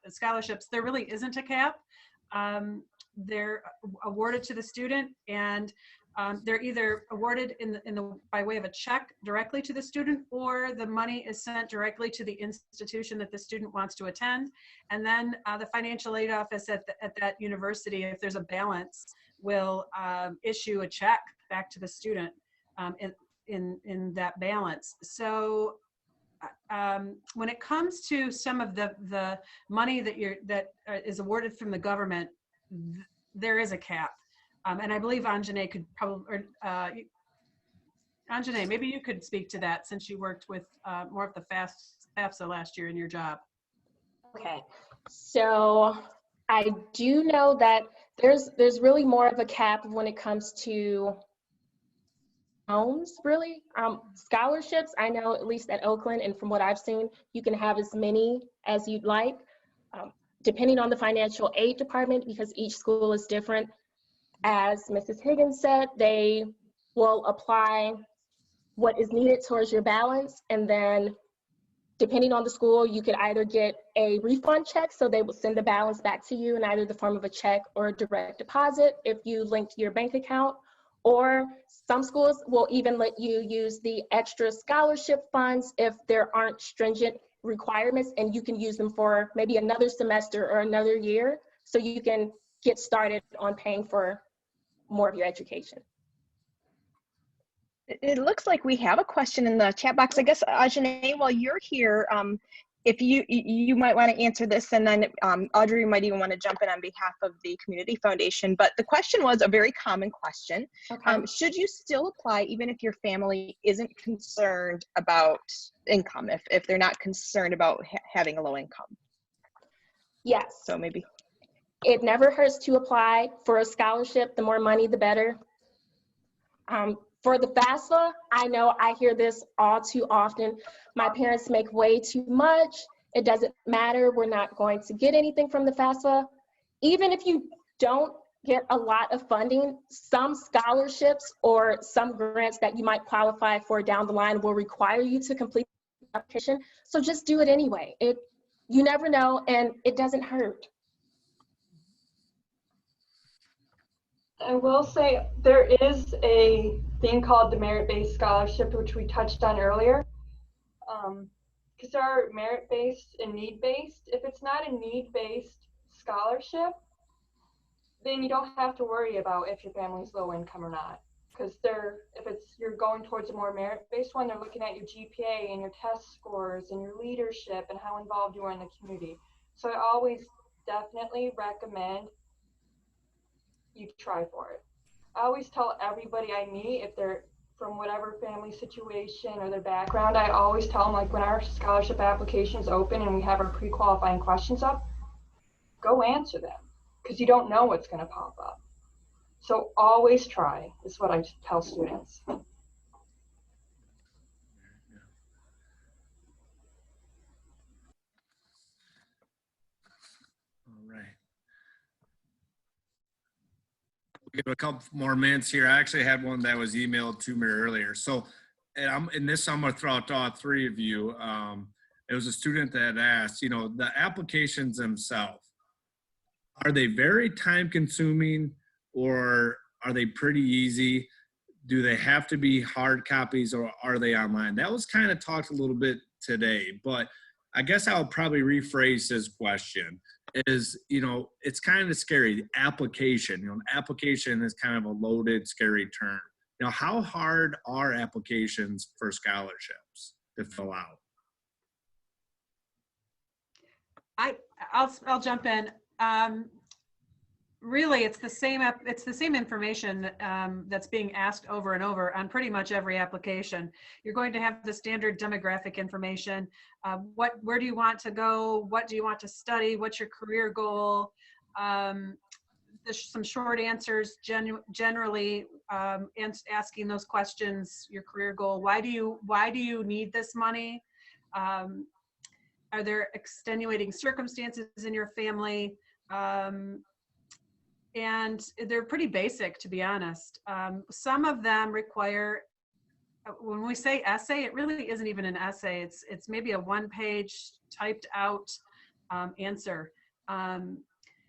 scholarships, there really isn't a cap. They're awarded to the student, and they're either awarded by way of a check directly to the student, or the money is sent directly to the institution that the student wants to attend. And then the financial aid office at that university, if there's a balance, will issue a check back to the student in that balance. So when it comes to some of the money that is awarded from the government, there is a cap. And I believe Anjane could probably, Anjane, maybe you could speak to that, since you worked with more of the FAFSA last year in your job. Okay, so I do know that there's really more of a cap when it comes to homes, really. Scholarships, I know at least at Oakland, and from what I've seen, you can have as many as you'd like, depending on the financial aid department, because each school is different. As Mrs. Higgins said, they will apply what is needed towards your balance, and then depending on the school, you could either get a refund check, so they will send the balance back to you in either the form of a check or a direct deposit if you link to your bank account, or some schools will even let you use the extra scholarship funds if there aren't stringent requirements, and you can use them for maybe another semester or another year, so you can get started on paying for more of your education. It looks like we have a question in the chat box. I guess, Ajane, while you're here, if you might want to answer this, and then Audrey might even want to jump in on behalf of the Community Foundation. But the question was a very common question. Okay. Should you still apply even if your family isn't concerned about income, if they're not concerned about having a low income? Yes. So maybe. It never hurts to apply for a scholarship. The more money, the better. For the FAFSA, I know I hear this all too often. My parents make way too much. It doesn't matter. We're not going to get anything from the FAFSA. Even if you don't get a lot of funding, some scholarships or some grants that you might qualify for down the line will require you to complete the application. So just do it anyway. You never know, and it doesn't hurt. I will say there is a thing called the merit-based scholarship, which we touched on earlier. Because there are merit-based and need-based. If it's not a need-based scholarship, then you don't have to worry about if your family's low income or not. Because you're going towards a more merit-based one, they're looking at your GPA and your test scores and your leadership and how involved you are in the community. So I always definitely recommend you try for it. I always tell everybody I meet, if they're from whatever family situation or their background, I always tell them, like, when our scholarship application is open and we have our pre-qualifying questions up, go answer them, because you don't know what's going to pop up. So always try, is what I tell students. All right. We'll give a couple more minutes here. I actually had one that was emailed to me earlier. So, and I'm going to throw out to all three of you. It was a student that asked, the applications themselves, are they very time consuming, or are they pretty easy? Do they have to be hard copies, or are they online? That was kind of talked a little bit today, but I guess I'll probably rephrase this question. Is, it's kind of scary. Application, application is kind of a loaded, scary term. How hard are applications for scholarships to fill out? I'll jump in. Really, it's the same information that's being asked over and over on pretty much every application. You're going to have the standard demographic information. Where do you want to go? What do you want to study? What's your career goal? There's some short answers, generally asking those questions. Your career goal. Why do you need this money? Are there extenuating circumstances in your family? And they're pretty basic, to be honest. Some of them require when we say essay, it really isn't even an essay. It's maybe a one-page typed out answer.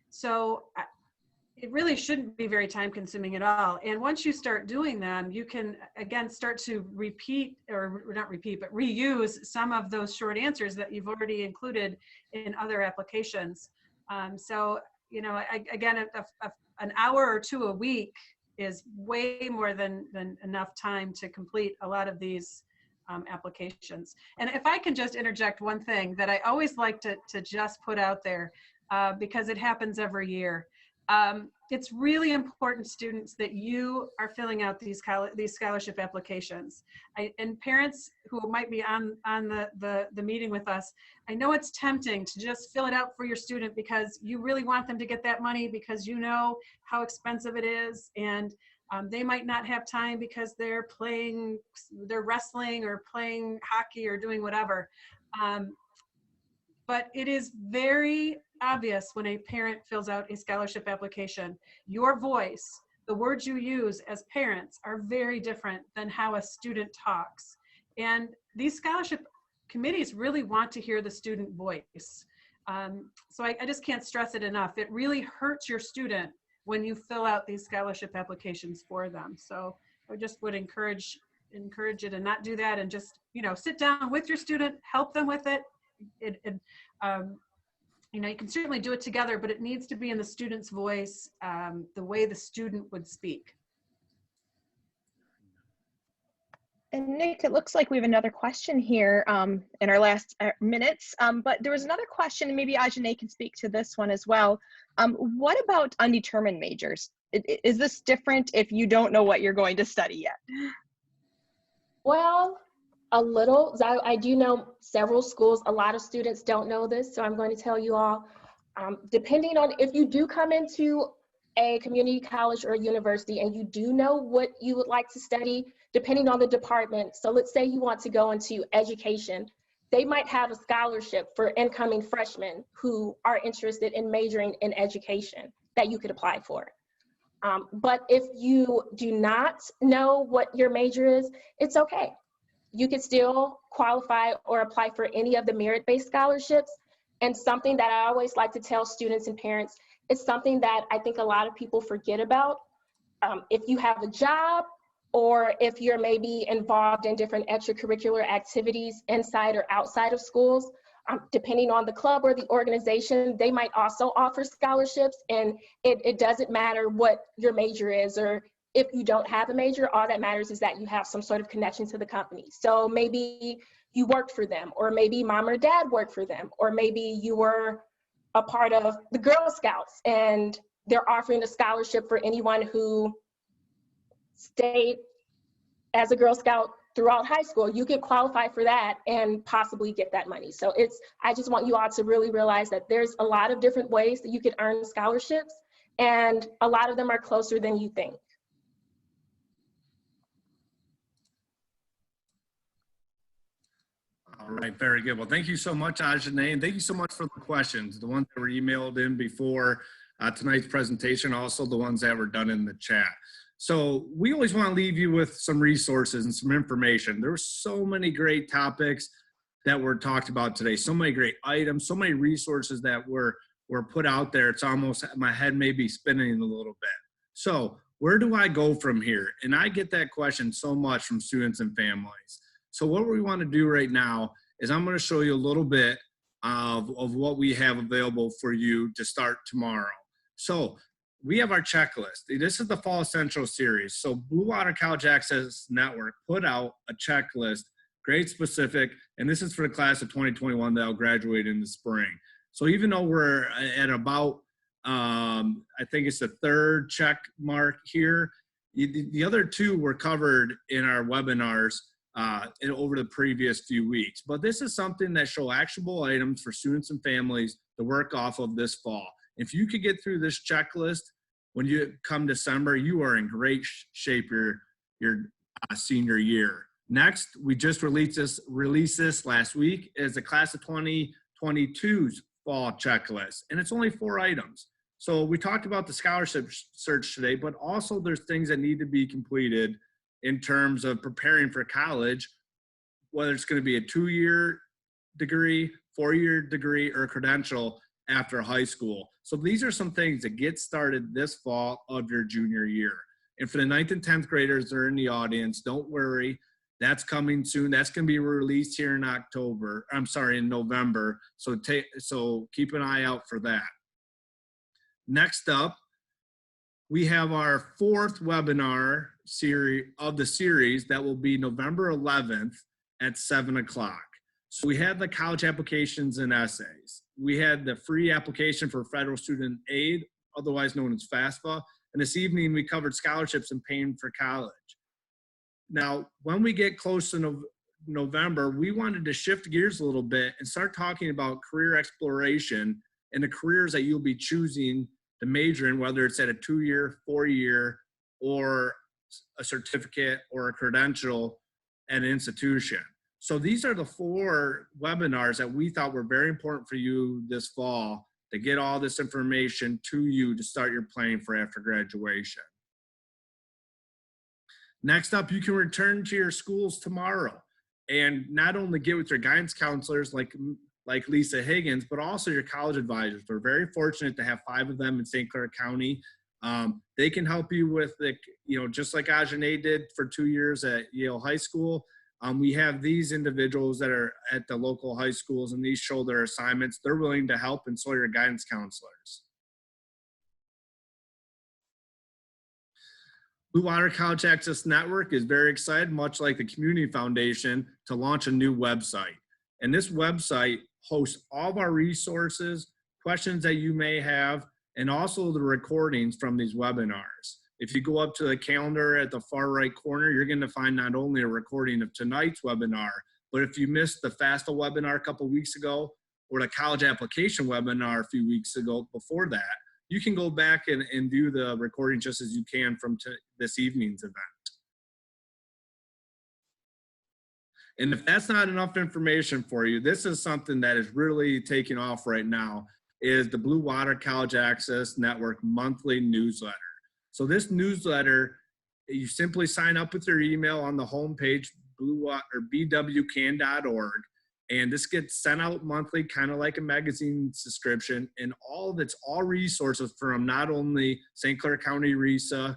So it really shouldn't be very time consuming at all. And once you start doing them, you can again start to repeat, or not repeat, but reuse some of those short answers that you've already included in other applications. So, you know, again, an hour or two a week is way more than enough time to complete a lot of these applications. And if I can just interject one thing that I always like to just put out there, because it happens every year. It's really important, students, that you are filling out these scholarship applications. And parents who might be on the meeting with us, I know it's tempting to just fill it out for your student because you really want them to get that money because you know how expensive it is, and they might not have time because they're wrestling or playing hockey or doing whatever. But it is very obvious when a parent fills out a scholarship application. Your voice, the words you use as parents, are very different than how a student talks. And these scholarship committees really want to hear the student voice. So I just can't stress it enough. It really hurts your student when you fill out these scholarship applications for them. So I just would encourage you to not do that, and just, you know, sit down with your student, help them with it. You know, you can certainly do it together, but it needs to be in the student's voice, the way the student would speak. And Nick, it looks like we have another question here in our last minutes, but there was another question, and maybe Ajane can speak to this one as well. What about undetermined majors? Is this different if you don't know what you're going to study yet? Well, a little. I do know several schools. A lot of students don't know this, so I'm going to tell you all. Depending on if you do come into a community college or a university and you do know what you would like to study, depending on the department. So let's say you want to go into education. They might have a scholarship for incoming freshmen who are interested in majoring in education that you could apply for. But if you do not know what your major is, it's okay. You could still qualify or apply for any of the merit-based scholarships. And something that I always like to tell students and parents, it's something that I think a lot of people forget about. If you have a job, or if you're maybe involved in different extracurricular activities inside or outside of schools, depending on the club or the organization, they might also offer scholarships. And it doesn't matter what your major is, or if you don't have a major, all that matters is that you have some sort of connection to the company. So maybe you worked for them, or maybe mom or dad worked for them, or maybe you were a part of the Girl Scouts and they're offering a scholarship for anyone who stayed as a Girl Scout throughout high school. You can qualify for that and possibly get that money. So I just want you all to really realize that there's a lot of different ways that you can earn scholarships, and a lot of them are closer than you think. All right, very good. Well, thank you so much, Ajane, and thank you so much for the questions, the ones that were emailed in before tonight's presentation, also the ones that were done in the chat. So we always want to leave you with some resources and some information. There were so many great topics that were talked about today, so many great items, so many resources that were put out there. It's almost, my head may be spinning a little bit. So where do I go from here? And I get that question so much from students and families. So what we want to do right now is I'm going to show you a little bit of what we have available for you to start tomorrow. So we have our checklist. This is the Fall Essential Series. So Blue Water College Access Network put out a checklist, grade specific, and this is for the class of 2021 that will graduate in the spring. So even though we're at about, I think it's the third check mark here, the other two were covered in our webinars over the previous few weeks. But this is something that show actionable items for students and families to work off of this fall. If you could get through this checklist when you come December, you are in great shape your senior year. Next, we just released this last week, is the class of 2022's fall checklist, and it's only 4 items. So we talked about the scholarship search today, but also there's things that need to be completed in terms of preparing for college, whether it's going to be a 2-year degree, 4-year degree, or a credential after high school. So these are some things that get started this fall of your junior year. And for the 9th and 10th graders that are in the audience, don't worry, that's coming soon. That's going to be released here in in November. So keep an eye out for that. Next up, we have our 4th webinar series of the series that will be November 11th at 7 o'clock. So we had the college applications and essays. We had the free application for federal student aid, otherwise known as FAFSA. And this evening we covered scholarships and paying for college. Now, when we get close to November, we wanted to shift gears a little bit and start talking about career exploration and the careers that you'll be choosing to major in, whether it's at a 2-year, 4-year, or a certificate or a credential at an institution. So these are the 4 webinars that we thought were very important for you this fall to get all this information to you to start your planning for after graduation. Next up, you can return to your schools tomorrow and not only get with your guidance counselors like Lisa Higgins, but also your college advisors. We're very fortunate to have 5 of them in St. Clair County. They can help you with the, just like Ajane did for 2 years at Yale High School. We have these individuals that are at the local high schools and these shoulder assignments. They're willing to help, and so are your guidance counselors. Blue Water College Access Network is very excited, much like the Community Foundation, to launch a new website. And this website hosts all of our resources, questions that you may have, and also the recordings from these webinars. If you go up to the calendar at the far right corner, you're going to find not only a recording of tonight's webinar, but if you missed the FAFSA webinar a couple weeks ago or the college application webinar a few weeks ago before that, you can go back and view the recording just as you can from this evening's event. And if that's not enough information for you, this is something that is really taking off right now, is the Blue Water College Access Network monthly newsletter. So this newsletter, you simply sign up with your email on the homepage, bwcan.org, and this gets sent out monthly, kind of like a magazine subscription, and it's all resources from not only St. Clair County RESA,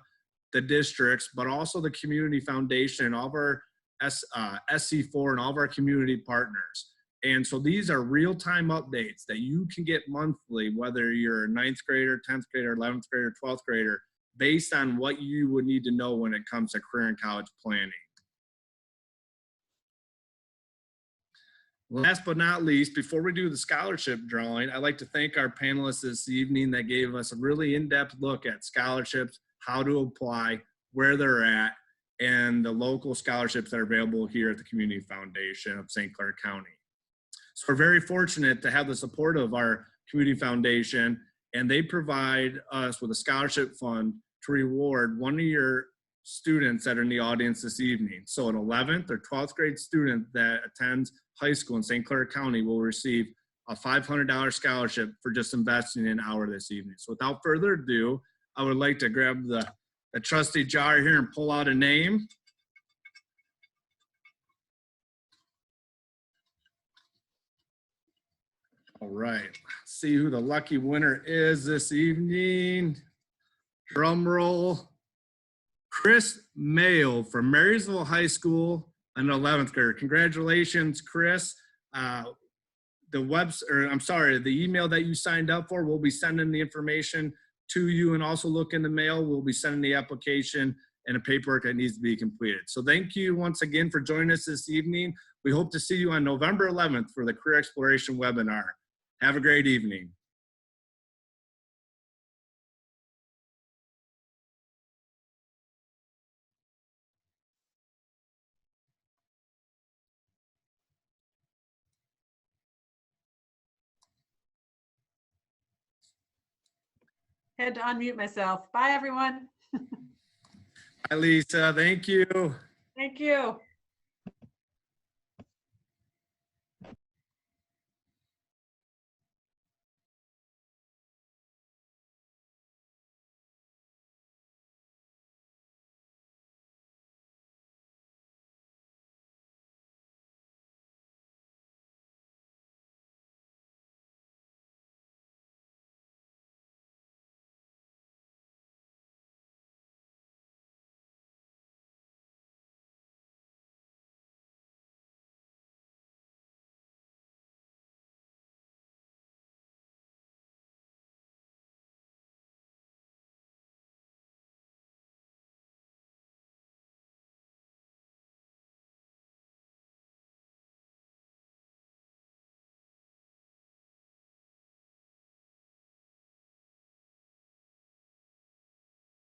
the districts, but also the Community Foundation and all of our SC4 and all of our community partners. And so these are real-time updates that you can get monthly, whether you're a 9th grader, 10th grader, 11th grader, 12th grader, based on what you would need to know when it comes to career and college planning. Last but not least, before we do the scholarship drawing, I'd like to thank our panelists this evening that gave us a really in-depth look at scholarships, how to apply, where they're at, and the local scholarships that are available here at the Community Foundation of St. Clair County. So we're very fortunate to have the support of our Community Foundation, and they provide us with a scholarship fund to reward one of your students that are in the audience this evening. So an 11th or 12th grade student that attends high school in St. Clair County will receive a $500 scholarship for just investing an hour this evening. So without further ado, I would like to grab the trusty jar here and pull out a name. All right, let's see who the lucky winner is this evening. Drum roll. Chris Mayo from Marysville High School, an 11th grader. Congratulations, Chris. The email that you signed up for, we'll be sending the information to you, and also look in the mail. We'll be sending the application and the paperwork that needs to be completed. So thank you once again for joining us this evening. We hope to see you on November 11th for the Career Exploration webinar. Have a great evening. Had to unmute myself. Bye, everyone. Hi, Lisa. Thank you. Thank you.